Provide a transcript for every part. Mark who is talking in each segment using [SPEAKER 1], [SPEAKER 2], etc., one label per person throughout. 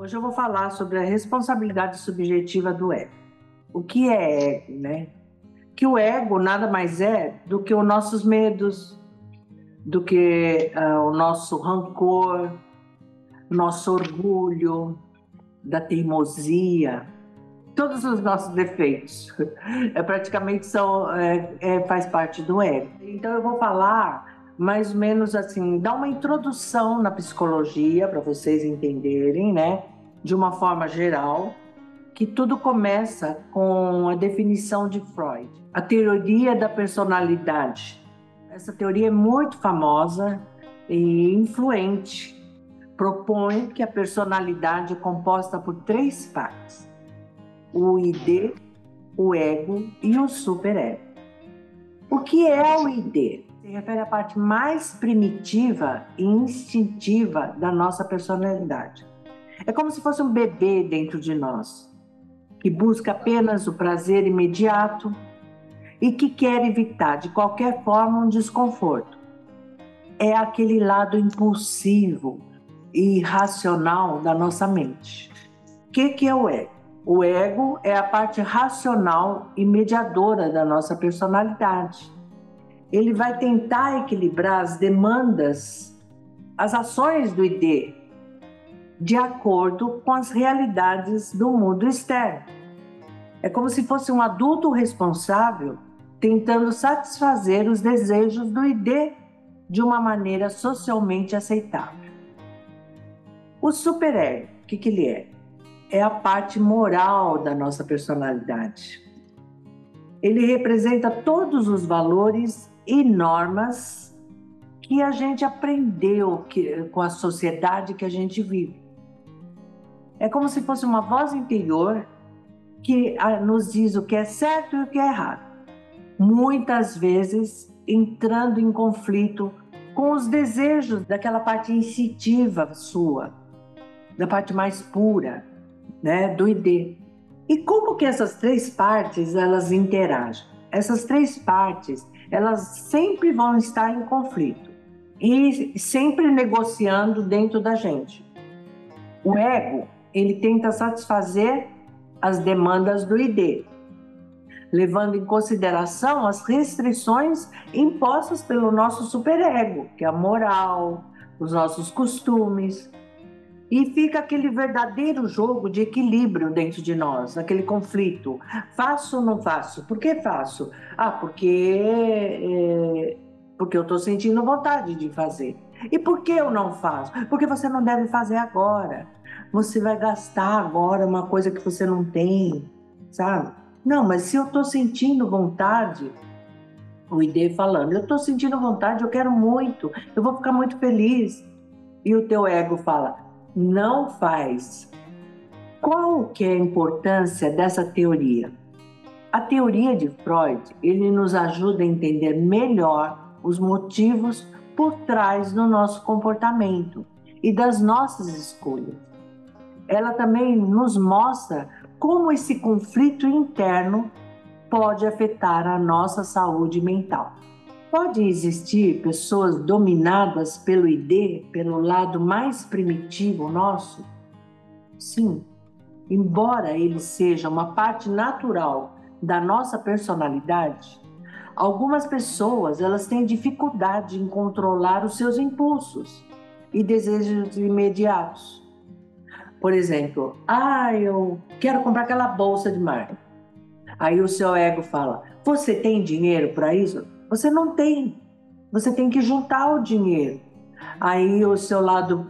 [SPEAKER 1] Hoje eu vou falar sobre a responsabilidade subjetiva do ego. O que é ego, né? Que o ego nada mais é do que os nossos medos, do que o nosso rancor, nosso orgulho, da teimosia, todos os nossos defeitos. Praticamente faz parte do ego. Então eu vou falar mais ou menos assim, dar uma introdução na psicologia para vocês entenderem, né? De uma forma geral, que tudo começa com a definição de Freud, a teoria da personalidade. Essa teoria é muito famosa e influente. Propõe que a personalidade é composta por três partes: o ID, o ego e o superego. O que é o ID? Se refere à parte mais primitiva e instintiva da nossa personalidade. É como se fosse um bebê dentro de nós, que busca apenas o prazer imediato e que quer evitar de qualquer forma um desconforto. É aquele lado impulsivo e irracional da nossa mente. O que é o ego? O ego é a parte racional e mediadora da nossa personalidade. Ele vai tentar equilibrar as demandas, as ações do ID, de acordo com as realidades do mundo externo. É como se fosse um adulto responsável tentando satisfazer os desejos do ID de uma maneira socialmente aceitável. O superego, o que ele é? É a parte moral da nossa personalidade. Ele representa todos os valores e normas que a gente aprendeu com a sociedade que a gente vive. É como se fosse uma voz interior que nos diz o que é certo e o que é errado. Muitas vezes entrando em conflito com os desejos daquela parte instintiva sua, da parte mais pura, né, do ID. E como que essas três partes elas interagem? Essas três partes elas sempre vão estar em conflito e sempre negociando dentro da gente. O ego, ele tenta satisfazer as demandas do ID, levando em consideração as restrições impostas pelo nosso superego, que é a moral, os nossos costumes. E fica aquele verdadeiro jogo de equilíbrio dentro de nós, aquele conflito. Faço ou não faço? Por que faço? Porque eu estou sentindo vontade de fazer. E por que eu não faço? Porque você não deve fazer agora. Você vai gastar agora uma coisa que você não tem, sabe? Não, mas se eu estou sentindo vontade, o ID falando, eu estou sentindo vontade, eu quero muito, eu vou ficar muito feliz. E o teu ego fala, não faz. Qual que é a importância dessa teoria? A teoria de Freud, ele nos ajuda a entender melhor os motivos por trás do nosso comportamento e das nossas escolhas. Ela também nos mostra como esse conflito interno pode afetar a nossa saúde mental. Pode existir pessoas dominadas pelo ID, pelo lado mais primitivo nosso? Sim, embora ele seja uma parte natural da nossa personalidade, algumas pessoas elas têm dificuldade em controlar os seus impulsos e desejos imediatos. Por exemplo, eu quero comprar aquela bolsa de marca. Aí o seu ego fala, você tem dinheiro para isso? Você não tem. Você tem que juntar o dinheiro. Aí o seu lado,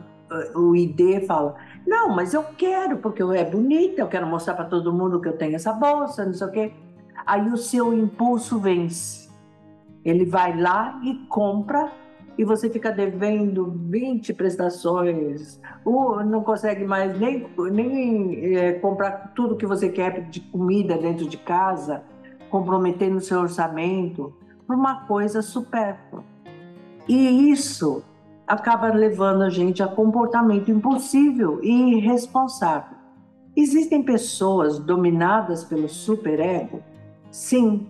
[SPEAKER 1] o ID fala, não, mas eu quero, porque é bonita, eu quero mostrar para todo mundo que eu tenho essa bolsa, não sei o quê. Aí o seu impulso vence. Ele vai lá e compra e você fica devendo 20 prestações, ou não consegue mais nem comprar tudo que você quer de comida dentro de casa, comprometendo o seu orçamento por uma coisa supérflua. E isso acaba levando a gente a comportamento impulsivo e irresponsável. Existem pessoas dominadas pelo superego? Sim.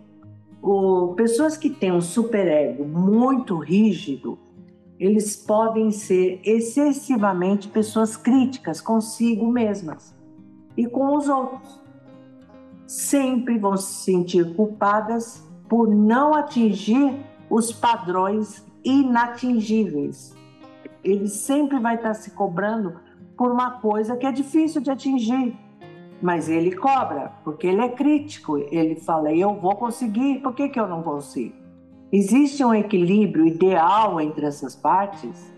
[SPEAKER 1] Pessoas que têm um superego muito rígido, eles podem ser excessivamente pessoas críticas consigo mesmas e com os outros. Sempre vão se sentir culpadas por não atingir os padrões inatingíveis. Ele sempre vai estar se cobrando por uma coisa que é difícil de atingir, mas ele cobra, porque ele é crítico. Ele fala, eu vou conseguir, por que eu não consigo? Existe um equilíbrio ideal entre essas partes?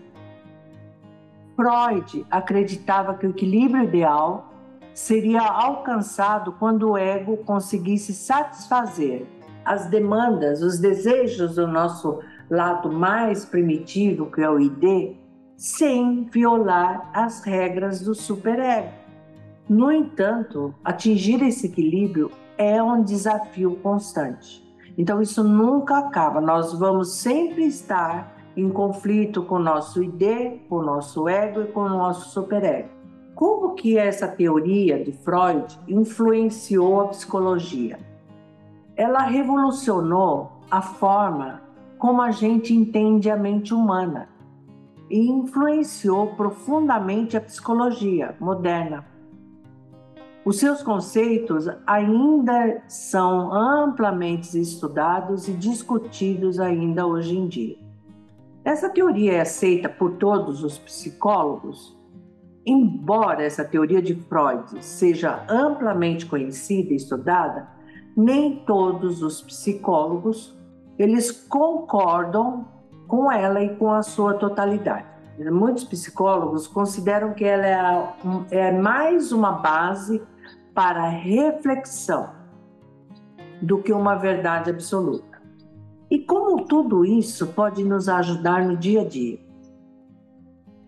[SPEAKER 1] Freud acreditava que o equilíbrio ideal seria alcançado quando o ego conseguisse satisfazer as demandas, os desejos do nosso lado mais primitivo, que é o id, sem violar as regras do superego. No entanto, atingir esse equilíbrio é um desafio constante. Então isso nunca acaba, nós vamos sempre estar em conflito com o nosso id, com o nosso ego e com o nosso superego. Como que essa teoria de Freud influenciou a psicologia? Ela revolucionou a forma como a gente entende a mente humana e influenciou profundamente a psicologia moderna. Os seus conceitos ainda são amplamente estudados e discutidos ainda hoje em dia. Essa teoria é aceita por todos os psicólogos. Embora essa teoria de Freud seja amplamente conhecida e estudada, nem todos os psicólogos eles concordam com ela e com a sua totalidade. Muitos psicólogos consideram que ela é mais uma base para reflexão do que uma verdade absoluta. E como tudo isso pode nos ajudar no dia a dia?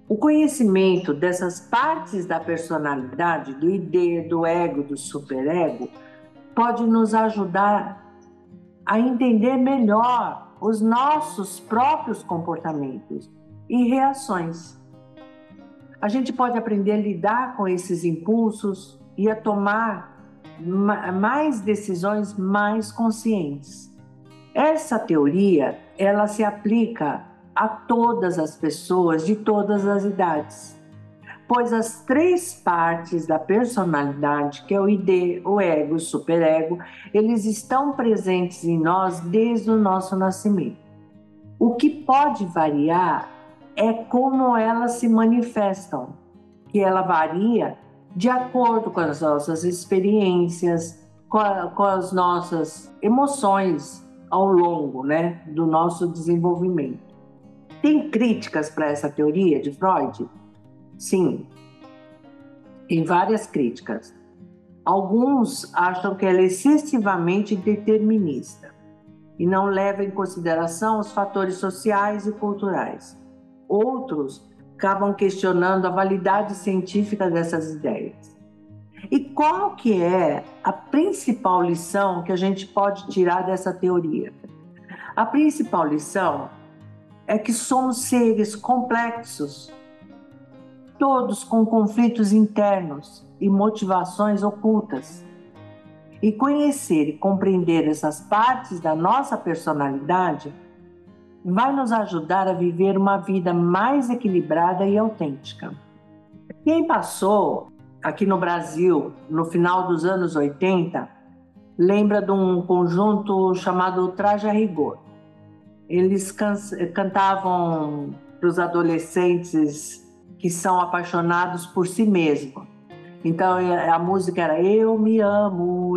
[SPEAKER 1] O conhecimento dessas partes da personalidade, do id, do ego, do superego, pode nos ajudar a entender melhor os nossos próprios comportamentos e reações. A gente pode aprender a lidar com esses impulsos e a tomar mais decisões mais conscientes. Essa teoria, ela se aplica a todas as pessoas de todas as idades, pois as três partes da personalidade, que é o id, o ego e o superego, eles estão presentes em nós desde o nosso nascimento. O que pode variar é como elas se manifestam, que ela varia de acordo com as nossas experiências, com as nossas emoções ao longo, do nosso desenvolvimento. Tem críticas para essa teoria de Freud? Sim, tem várias críticas. Alguns acham que ela é excessivamente determinista e não leva em consideração os fatores sociais e culturais. Outros acabam questionando a validade científica dessas ideias. E qual que é a principal lição que a gente pode tirar dessa teoria? A principal lição é que somos seres complexos, todos com conflitos internos e motivações ocultas. E conhecer e compreender essas partes da nossa personalidade vai nos ajudar a viver uma vida mais equilibrada e autêntica. Quem passou aqui no Brasil, no final dos anos 80, lembra de um conjunto chamado Traje a Rigor. Eles cantavam para os adolescentes que são apaixonados por si mesmos. Então a música era eu me amo,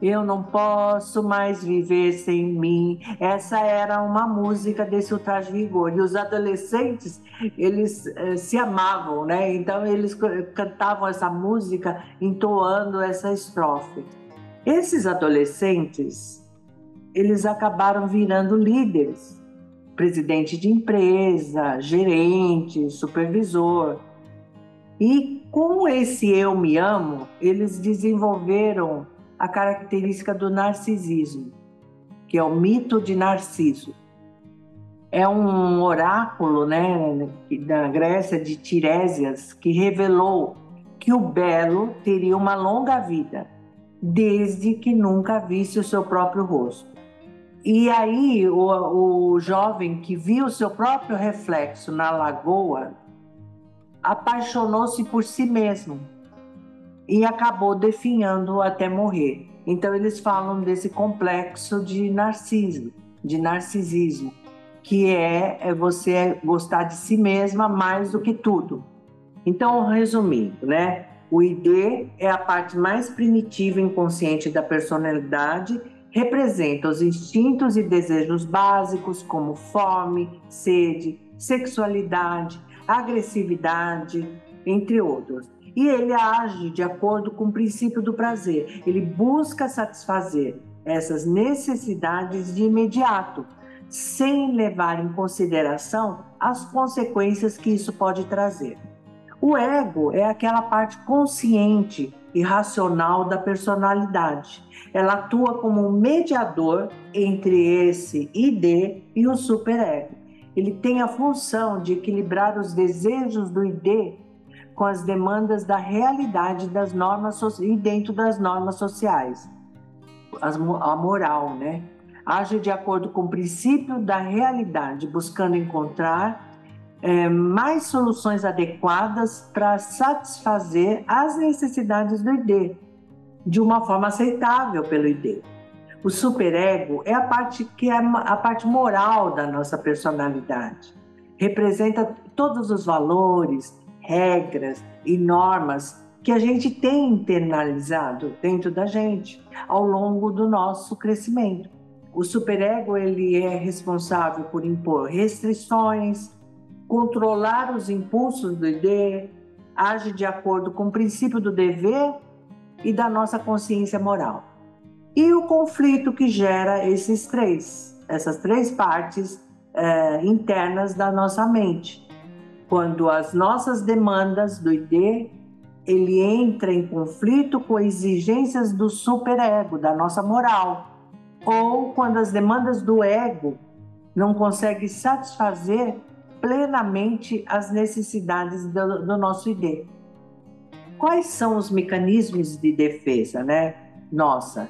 [SPEAKER 1] eu não posso mais viver sem mim. Essa era uma música desse Traje a Rigor. E os adolescentes, eles se amavam, Então eles cantavam essa música entoando essa estrofe. Esses adolescentes, eles acabaram virando líderes. Presidente de empresa, gerente, supervisor. E com esse eu me amo, eles desenvolveram a característica do narcisismo, que é o mito de Narciso. É um oráculo, da Grécia, de Tiresias, que revelou que o belo teria uma longa vida, desde que nunca visse o seu próprio rosto. E aí o jovem que viu o seu próprio reflexo na lagoa apaixonou-se por si mesmo e acabou definhando até morrer. Então eles falam desse complexo de narcisismo, que é você gostar de si mesma mais do que tudo. Então, resumindo, né? O ID é a parte mais primitiva e inconsciente da personalidade, representa os instintos e desejos básicos como fome, sede, sexualidade, agressividade, entre outros. E ele age de acordo com o princípio do prazer. Ele busca satisfazer essas necessidades de imediato, sem levar em consideração as consequências que isso pode trazer. O ego é aquela parte consciente e racional da personalidade. Ela atua como um mediador entre esse ID e o superego. Ele tem a função de equilibrar os desejos do ID com as demandas da realidade das normas e dentro das normas sociais. A moral, né? Age de acordo com o princípio da realidade, buscando encontrar mais soluções adequadas para satisfazer as necessidades do ID, de uma forma aceitável pelo ID. O superego é a parte que é a parte moral da nossa personalidade. Representa todos os valores, regras e normas que a gente tem internalizado dentro da gente ao longo do nosso crescimento. O superego ele é responsável por impor restrições, controlar os impulsos do ID, age de acordo com o princípio do dever e da nossa consciência moral. E o conflito que gera essas três partes internas da nossa mente. Quando as nossas demandas do ID, ele entra em conflito com exigências do superego, da nossa moral. Ou quando as demandas do ego não conseguem satisfazer plenamente as necessidades do nosso ID. Quais são os mecanismos de defesa, né? Nossa,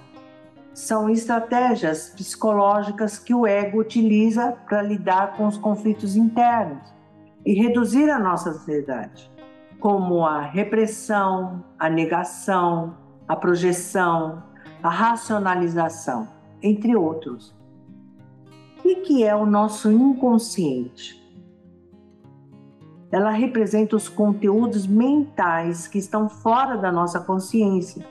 [SPEAKER 1] são estratégias psicológicas que o ego utiliza para lidar com os conflitos internos e reduzir a nossa ansiedade, como a repressão, a negação, a projeção, a racionalização, entre outros. O que é o nosso inconsciente? Ela representa os conteúdos mentais que estão fora da nossa consciência,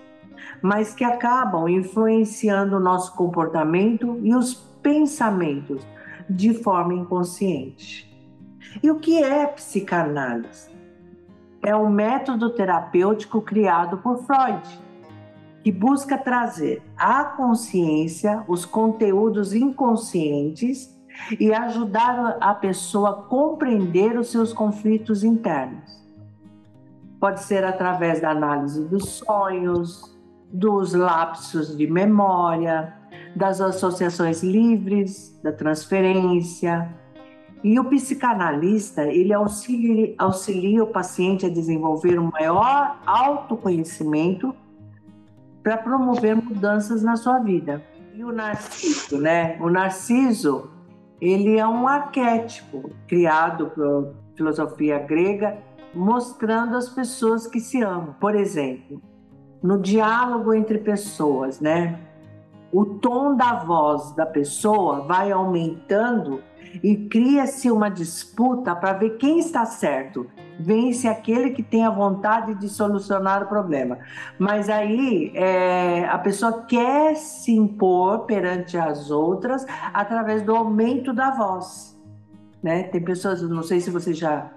[SPEAKER 1] mas que acabam influenciando o nosso comportamento e os pensamentos de forma inconsciente. E o que é psicanálise? É um método terapêutico criado por Freud, que busca trazer à consciência os conteúdos inconscientes e ajudar a pessoa a compreender os seus conflitos internos. Pode ser através da análise dos sonhos, dos lapsos de memória, das associações livres, da transferência. E o psicanalista, ele auxilia o paciente a desenvolver um maior autoconhecimento para promover mudanças na sua vida. E o narciso, né? O narciso, ele é um arquétipo criado pela filosofia grega, mostrando as pessoas que se amam. Por exemplo, no diálogo entre pessoas, né? O tom da voz da pessoa vai aumentando e cria-se uma disputa para ver quem está certo. Vence aquele que tem a vontade de solucionar o problema. Mas aí a pessoa quer se impor perante as outras através do aumento da voz, né? Tem pessoas, não sei se vocês já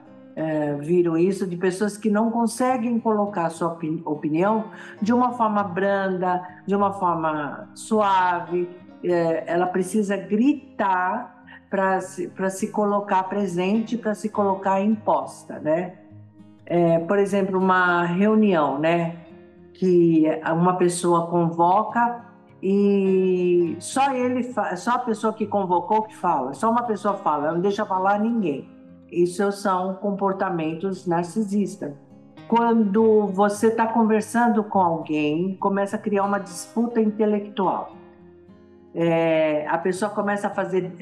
[SPEAKER 1] viram isso, de pessoas que não conseguem colocar a sua opinião de uma forma branda, de uma forma suave. Ela precisa gritar para se colocar presente, para se colocar imposta, né? Por exemplo, uma reunião, né? Que uma pessoa convoca e só a pessoa que convocou que fala, só uma pessoa fala, não deixa falar ninguém. Isso são comportamentos narcisistas. Quando você está conversando com alguém, começa a criar uma disputa intelectual. a pessoa começa a fazer,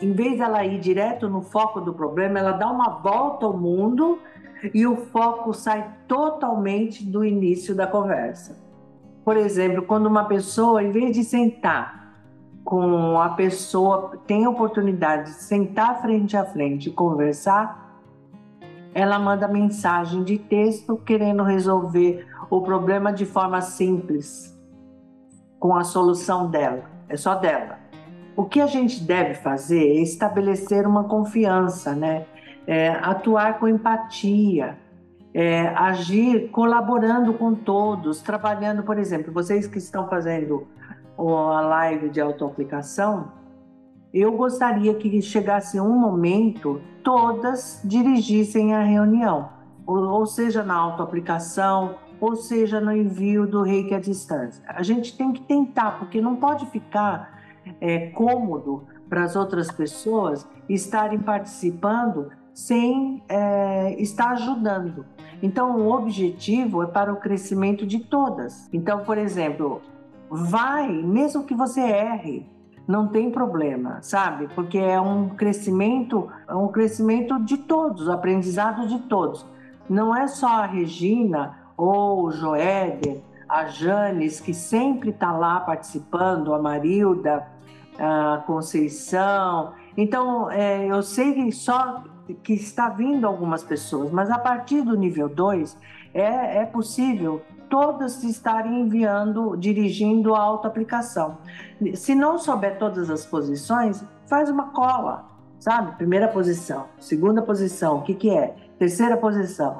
[SPEAKER 1] em vez dela ir direto no foco do problema, ela dá uma volta ao mundo e o foco sai totalmente do início da conversa. Por exemplo, quando uma pessoa, em vez de sentar com a pessoa, tem a oportunidade de sentar frente a frente e conversar, ela manda mensagem de texto querendo resolver o problema de forma simples, com a solução dela, é só dela. O que a gente deve fazer é estabelecer uma confiança, né? Atuar com empatia, agir colaborando com todos, trabalhando, por exemplo, vocês que estão fazendo a live de autoaplicação, eu gostaria que chegasse um momento, todas dirigissem a reunião, ou seja, na autoaplicação, ou seja, no envio do Reiki à distância. A gente tem que tentar, porque não pode ficar cômodo para as outras pessoas estarem participando sem estar ajudando. Então, o objetivo é para o crescimento de todas. Então, por exemplo, vai, mesmo que você erre, não tem problema, sabe? Porque é um crescimento de todos, aprendizado de todos. Não é só a Regina ou o Joéder, a Janes, que sempre está lá participando, a Marilda, a Conceição. Então, eu sei que só que está vindo algumas pessoas, mas a partir do nível 2, é possível todas estarem enviando, dirigindo a autoaplicação. Se não souber todas as posições, faz uma cola, sabe? Primeira posição, segunda posição, o que é? Terceira posição.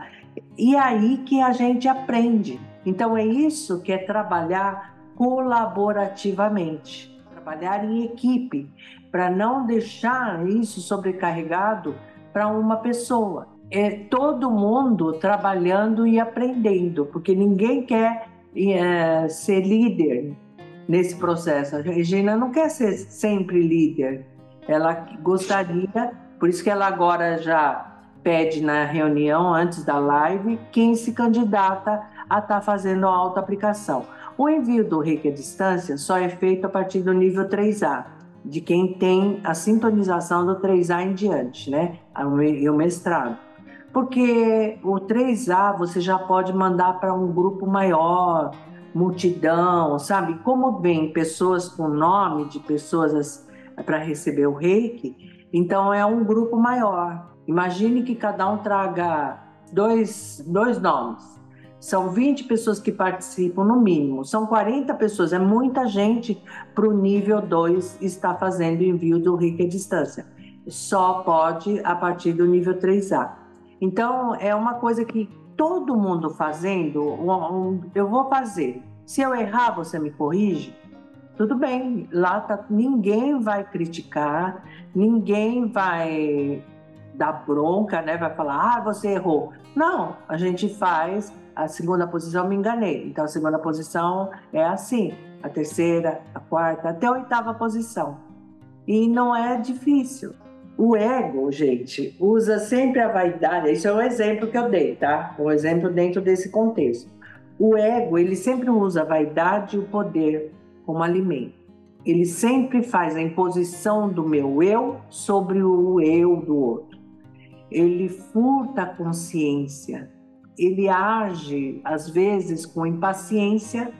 [SPEAKER 1] E aí que a gente aprende. Então é isso que é trabalhar colaborativamente, trabalhar em equipe, para não deixar isso sobrecarregado para uma pessoa. É todo mundo trabalhando e aprendendo, porque ninguém quer ser líder nesse processo. A Regina não quer ser sempre líder, ela gostaria, por isso que ela agora já pede na reunião, antes da live, quem se candidata a estar fazendo a autoaplicação. O envio do Reiki à distância só é feito a partir do nível 3A, de quem tem a sintonização do 3A em diante, né? E o mestrado. Porque o 3A você já pode mandar para um grupo maior, multidão, sabe? Como vem pessoas com nome de pessoas para receber o Reiki, então é um grupo maior. Imagine que cada um traga dois nomes. São 20 pessoas que participam no mínimo, são 40 pessoas, é muita gente para o nível 2 estar fazendo o envio do Reiki à distância. Só pode a partir do nível 3A. Então, é uma coisa que todo mundo fazendo, eu vou fazer. Se eu errar, você me corrige? Tudo bem, lá tá, ninguém vai criticar, ninguém vai dar bronca, né? Vai falar, você errou. Não, a gente faz a segunda posição, me enganei. Então, a segunda posição é assim, a terceira, a quarta, até a oitava posição. E não é difícil. O ego, gente, usa sempre a vaidade. Isso é um exemplo que eu dei, tá? Um exemplo dentro desse contexto. O ego, ele sempre usa a vaidade e o poder como alimento. Ele sempre faz a imposição do meu eu sobre o eu do outro. Ele furta a consciência. Ele age, às vezes, com impaciência,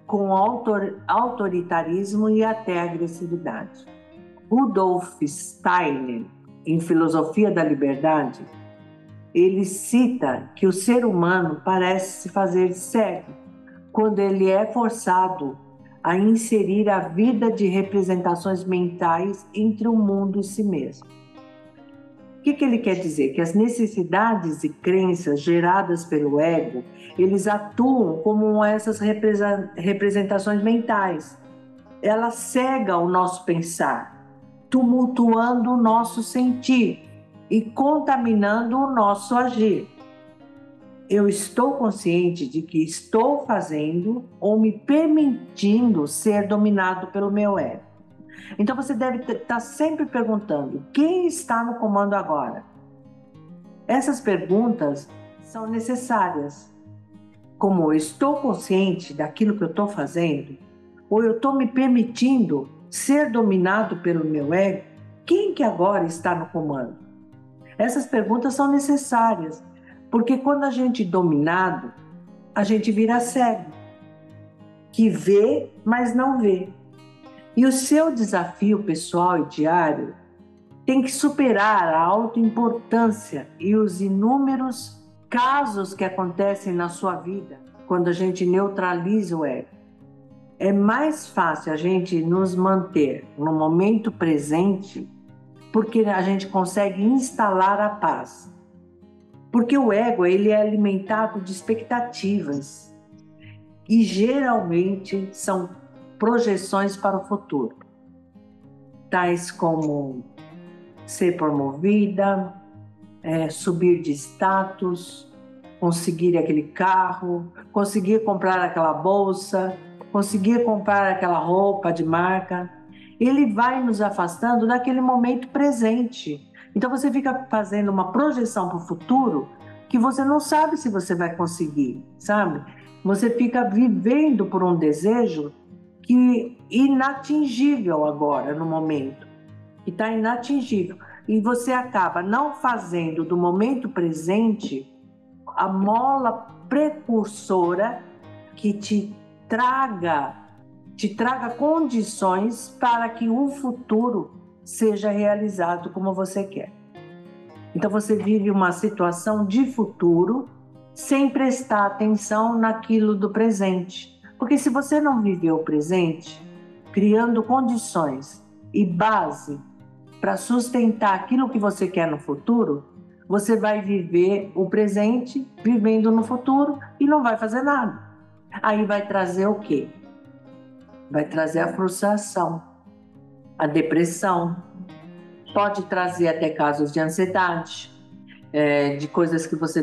[SPEAKER 1] com autoritarismo e até agressividade. Rudolf Steiner, em Filosofia da Liberdade, ele cita que o ser humano parece se fazer cego quando ele é forçado a inserir a vida de representações mentais entre o mundo e si mesmo. O que ele quer dizer? Que as necessidades e crenças geradas pelo ego, eles atuam como essas representações mentais. Ela cega o nosso pensar, tumultuando o nosso sentir e contaminando o nosso agir. Eu estou consciente de que estou fazendo ou me permitindo ser dominado pelo meu ego. Então você deve estar sempre perguntando: quem está no comando agora? Essas perguntas são necessárias. Como eu estou consciente daquilo que eu estou fazendo? Ou eu estou me permitindo ser dominado pelo meu ego, quem que agora está no comando? Essas perguntas são necessárias, porque quando a gente é dominado, a gente vira cego, que vê, mas não vê. E o seu desafio pessoal e diário tem que superar a autoimportância e os inúmeros casos que acontecem na sua vida quando a gente neutraliza o ego. É mais fácil a gente nos manter no momento presente porque a gente consegue instalar a paz. Porque o ego, ele é alimentado de expectativas e geralmente são projeções para o futuro, tais como ser promovida, subir de status, conseguir aquele carro, conseguir comprar aquela bolsa, conseguir comprar aquela roupa de marca. Ele vai nos afastando daquele momento presente. Então você fica fazendo uma projeção para o futuro que você não sabe se você vai conseguir, sabe? Você fica vivendo por um desejo que é inatingível agora, no momento, que está inatingível. E você acaba não fazendo do momento presente a mola precursora que te traga condições para que o futuro seja realizado como você quer. Então você vive uma situação de futuro sem prestar atenção naquilo do presente. Porque se você não viver o presente, criando condições e base para sustentar aquilo que você quer no futuro, você vai viver o presente vivendo no futuro e não vai fazer nada. Aí vai trazer o quê? Vai trazer a frustração, a depressão, pode trazer até casos de ansiedade, de coisas que você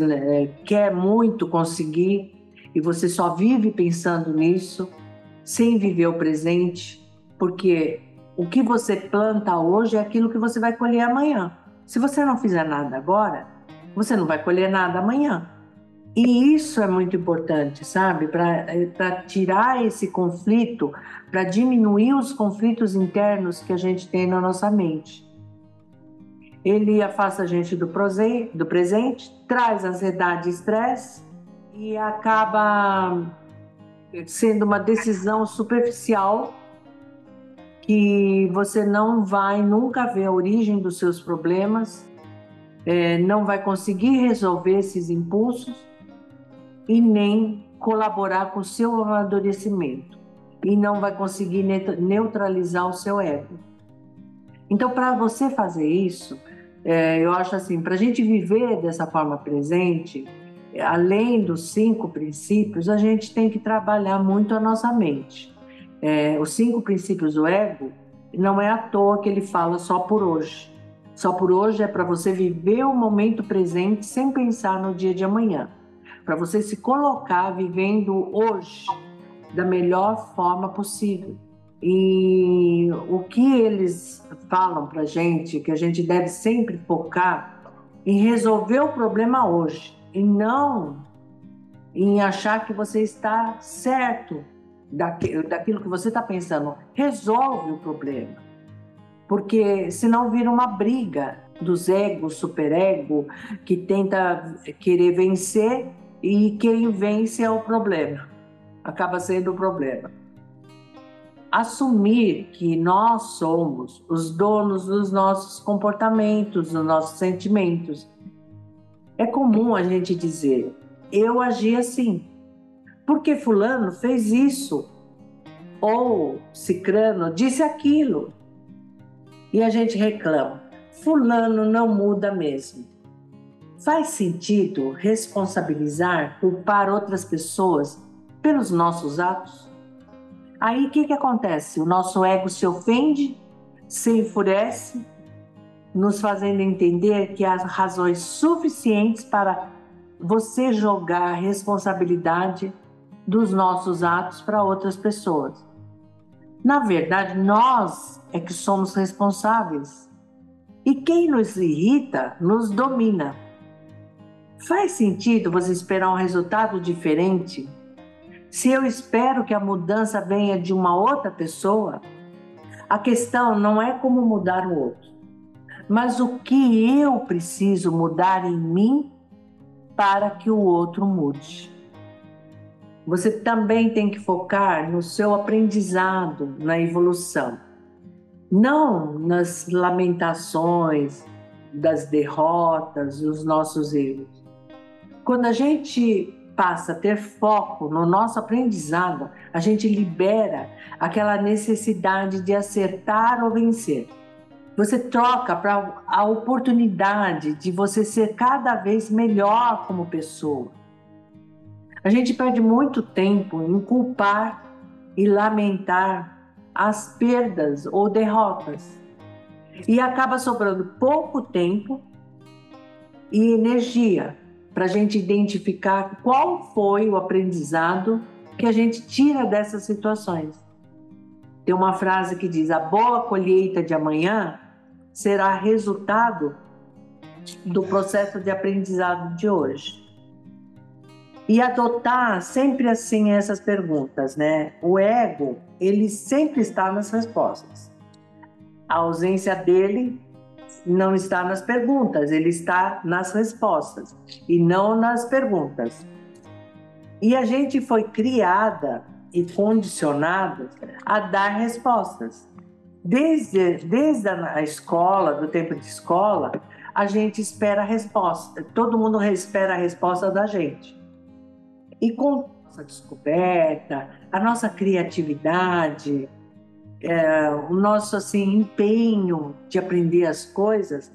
[SPEAKER 1] quer muito conseguir e você só vive pensando nisso, sem viver o presente, porque o que você planta hoje é aquilo que você vai colher amanhã. Se você não fizer nada agora, você não vai colher nada amanhã. E isso é muito importante, sabe? Para tirar esse conflito, para diminuir os conflitos internos que a gente tem na nossa mente. Ele afasta a gente do presente, traz ansiedade e estresse e acaba sendo uma decisão superficial que você não vai nunca ver a origem dos seus problemas, não vai conseguir resolver esses impulsos e nem colaborar com o seu amadurecimento e não vai conseguir neutralizar o seu ego. Então, para você fazer isso, eu acho assim, para a gente viver dessa forma presente, além dos 5 princípios, a gente tem que trabalhar muito a nossa mente. Os 5 princípios do ego, não é à toa que ele fala só por hoje. Só por hoje é para você viver o momento presente sem pensar no dia de amanhã. Para você se colocar vivendo hoje da melhor forma possível. E o que eles falam para a gente, que a gente deve sempre focar em resolver o problema hoje, e não em achar que você está certo daquilo que você está pensando. Resolve o problema, porque senão vira uma briga dos egos, superego, que tenta querer vencer e quem vence é o problema, acaba sendo o problema. Assumir que nós somos os donos dos nossos comportamentos, dos nossos sentimentos. É comum a gente dizer, eu agi assim, porque fulano fez isso, ou cicrano disse aquilo. E a gente reclama, fulano não muda mesmo. Faz sentido responsabilizar, culpar outras pessoas pelos nossos atos? Aí o que acontece? O nosso ego se ofende, se enfurece, nos fazendo entender que há razões suficientes para você jogar a responsabilidade dos nossos atos para outras pessoas. Na verdade, nós é que somos responsáveis. E quem nos irrita, nos domina. Faz sentido você esperar um resultado diferente? Se eu espero que a mudança venha de uma outra pessoa, A questão não é como mudar o outro, mas o que eu preciso mudar em mim para que o outro mude. Você também tem que focar no seu aprendizado, na evolução, não nas lamentações das derrotas, dos nossos erros. Quando a gente passa a ter foco no nosso aprendizado, a gente libera aquela necessidade de acertar ou vencer. Você troca para a oportunidade de você ser cada vez melhor como pessoa. A gente perde muito tempo em culpar e lamentar as perdas ou derrotas. E acaba sobrando pouco tempo e energia para a gente identificar qual foi o aprendizado que a gente tira dessas situações. Tem uma frase que diz: a boa colheita de amanhã será resultado do processo de aprendizado de hoje. E adotar sempre assim essas perguntas, né? O ego, ele sempre está nas respostas. A ausência dele não está nas perguntas, ele está nas respostas e não nas perguntas. E a gente foi criada e condicionada a dar respostas. Desde a escola, do tempo de escola, a gente espera a resposta. Todo mundo espera a resposta da gente. E com a nossa descoberta, a nossa criatividade, o nosso assim, empenho de aprender as coisas,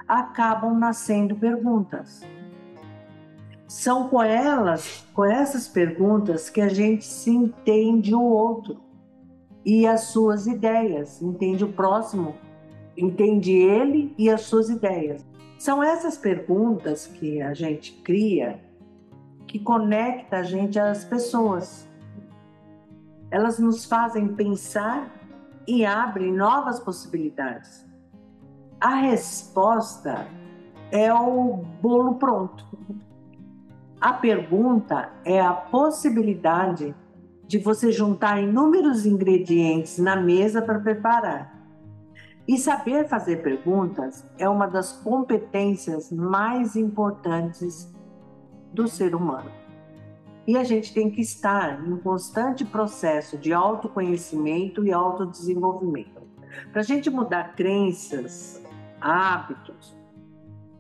[SPEAKER 1] acabam nascendo perguntas. São com essas perguntas que a gente se entende o outro e as suas ideias, entende o próximo, entende ele e as suas ideias. São essas perguntas que a gente cria que conecta a gente às pessoas. Elas nos fazem pensar e abrem novas possibilidades. A resposta é o bolo pronto. A pergunta é a possibilidade de você juntar inúmeros ingredientes na mesa para preparar. E saber fazer perguntas é uma das competências mais importantes do ser humano. E a gente tem que estar em um constante processo de autoconhecimento e autodesenvolvimento. Para a gente mudar crenças, hábitos,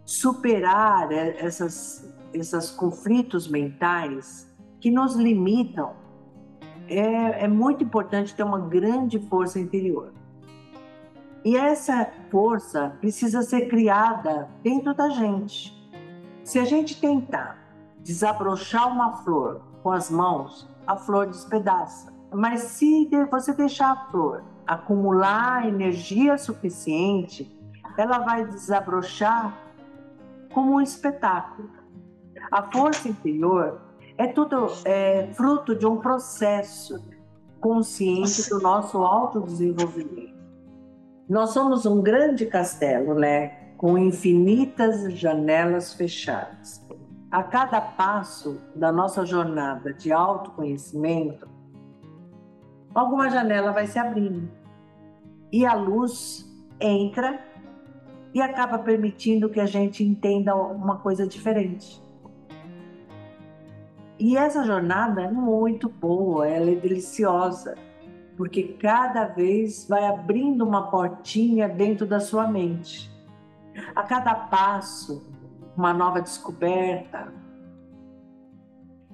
[SPEAKER 1] superar esses conflitos mentais que nos limitam, é muito importante ter uma grande força interior. E essa força precisa ser criada dentro da gente. Se a gente tentar desabrochar uma flor com as mãos, a flor despedaça. Mas se você deixar a flor acumular energia suficiente, ela vai desabrochar como um espetáculo. A força interior é fruto de um processo consciente do nosso autodesenvolvimento. Nós somos um grande castelo, né? Com infinitas janelas fechadas. A cada passo da nossa jornada de autoconhecimento, alguma janela vai se abrindo e a luz entra e acaba permitindo que a gente entenda uma coisa diferente. E essa jornada é muito boa, ela é deliciosa, porque cada vez vai abrindo uma portinha dentro da sua mente. A cada passo, uma nova descoberta.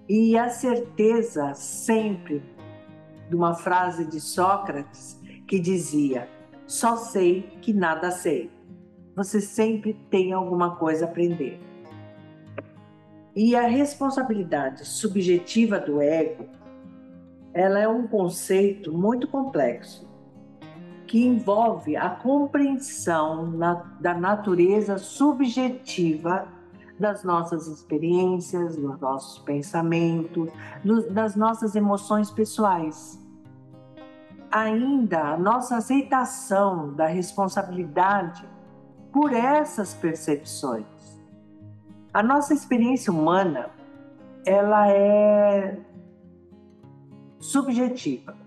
[SPEAKER 1] E a certeza sempre de uma frase de Sócrates que dizia: só sei que nada sei. Você sempre tem alguma coisa a aprender. E a responsabilidade subjetiva do ego, ela é um conceito muito complexo, que envolve a compreensão da natureza subjetiva das nossas experiências, dos nossos pensamentos, das nossas emoções pessoais. Ainda a nossa aceitação da responsabilidade por essas percepções. A nossa experiência humana, ela é subjetiva.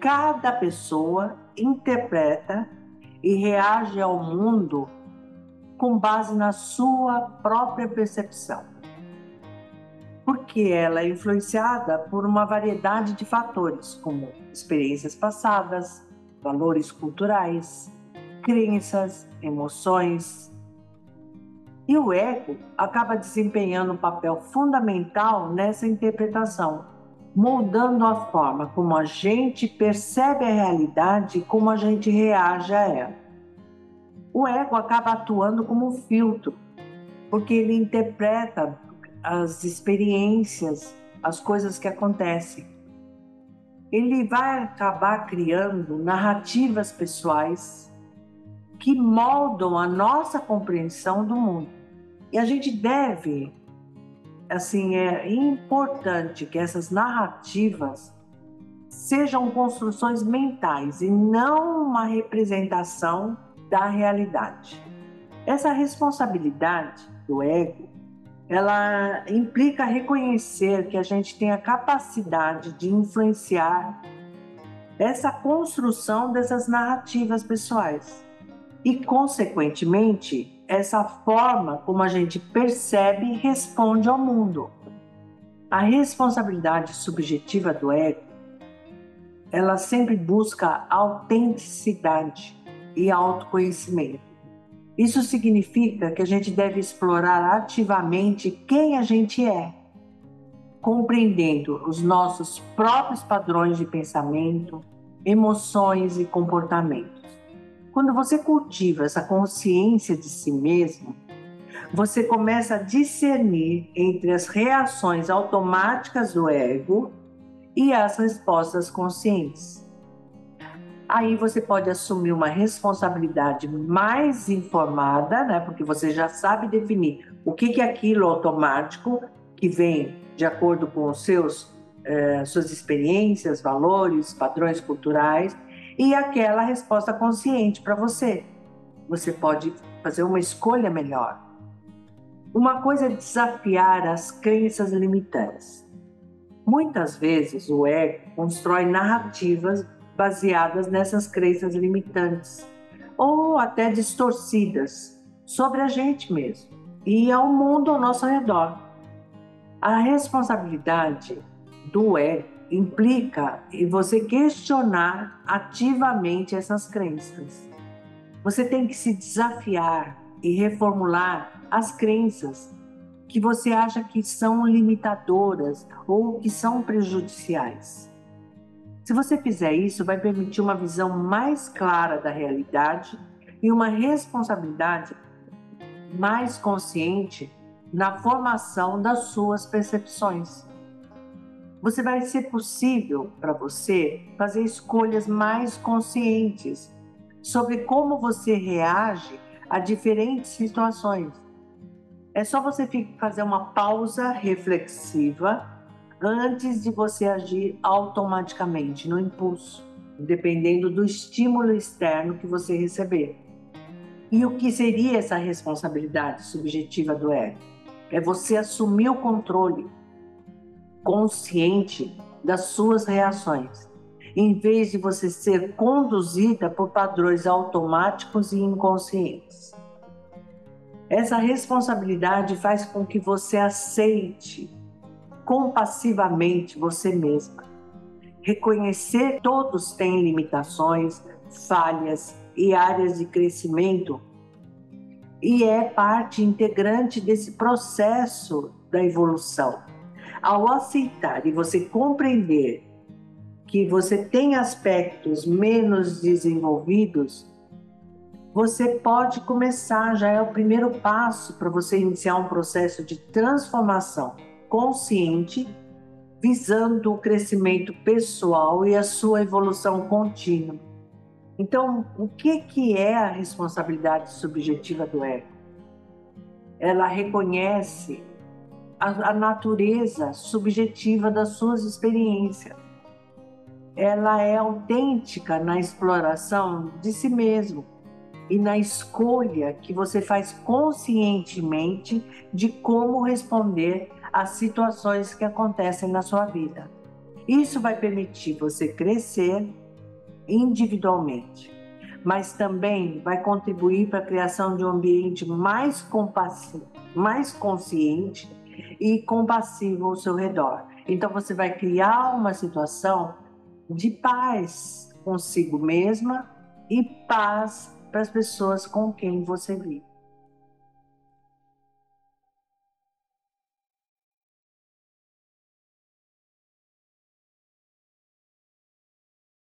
[SPEAKER 1] cada pessoa interpreta e reage ao mundo com base na sua própria percepção, porque ela é influenciada por uma variedade de fatores, como experiências passadas, valores culturais, crenças, emoções. E o ego acaba desempenhando um papel fundamental nessa interpretação, moldando a forma como a gente percebe a realidade e como a gente reage a ela. O ego acaba atuando como um filtro, porque ele interpreta as experiências, as coisas que acontecem. Ele vai acabar criando narrativas pessoais que moldam a nossa compreensão do mundo. E a gente deve, assim, é importante que essas narrativas sejam construções mentais e não uma representação da realidade. Essa responsabilidade do ego, ela implica reconhecer que a gente tem a capacidade de influenciar essa construção dessas narrativas pessoais e, consequentemente, essa forma como a gente percebe e responde ao mundo. A responsabilidade subjetiva do ego, ela sempre busca autenticidade e autoconhecimento. Isso significa que a gente deve explorar ativamente quem a gente é, compreendendo os nossos próprios padrões de pensamento, emoções e comportamentos. Quando você cultiva essa consciência de si mesmo, você começa a discernir entre as reações automáticas do ego e as respostas conscientes. Aí você pode assumir uma responsabilidade mais informada, né? Porque você já sabe definir o que é aquilo automático que vem de acordo com os suas experiências, valores, padrões culturais, e aquela resposta consciente para você. Você pode fazer uma escolha melhor. Uma coisa é desafiar as crenças limitantes. Muitas vezes o ego constrói narrativas baseadas nessas crenças limitantes ou até distorcidas sobre a gente mesmo e ao mundo ao nosso redor. A responsabilidade do ego implica em você questionar ativamente essas crenças. Você tem que se desafiar e reformular as crenças que você acha que são limitadoras ou que são prejudiciais. Se você fizer isso, vai permitir uma visão mais clara da realidade e uma responsabilidade mais consciente na formação das suas percepções. Vai ser possível para você fazer escolhas mais conscientes sobre como você reage a diferentes situações. É só você fazer uma pausa reflexiva antes de você agir automaticamente, no impulso, dependendo do estímulo externo que você receber. E o que seria essa responsabilidade subjetiva do ego? É você assumir o controle consciente das suas reações, em vez de você ser conduzida por padrões automáticos e inconscientes. Essa responsabilidade faz com que você aceite compassivamente você mesma. Reconhecer que todos têm limitações, falhas e áreas de crescimento e é parte integrante desse processo da evolução. Ao aceitar e você compreender que você tem aspectos menos desenvolvidos, você pode começar, já é o primeiro passo para você iniciar um processo de transformação consciente, visando o crescimento pessoal e a sua evolução contínua. Então, o que é a responsabilidade subjetiva do ego? Ela reconhece a natureza subjetiva das suas experiências. Ela é autêntica na exploração de si mesmo e na escolha que você faz conscientemente de como responder às situações que acontecem na sua vida. Isso vai permitir você crescer individualmente, mas também vai contribuir para a criação de um ambiente mais compassivo, mais consciente e compassivo ao seu redor. Então você vai criar uma situação de paz consigo mesma e paz para as pessoas com quem você vive.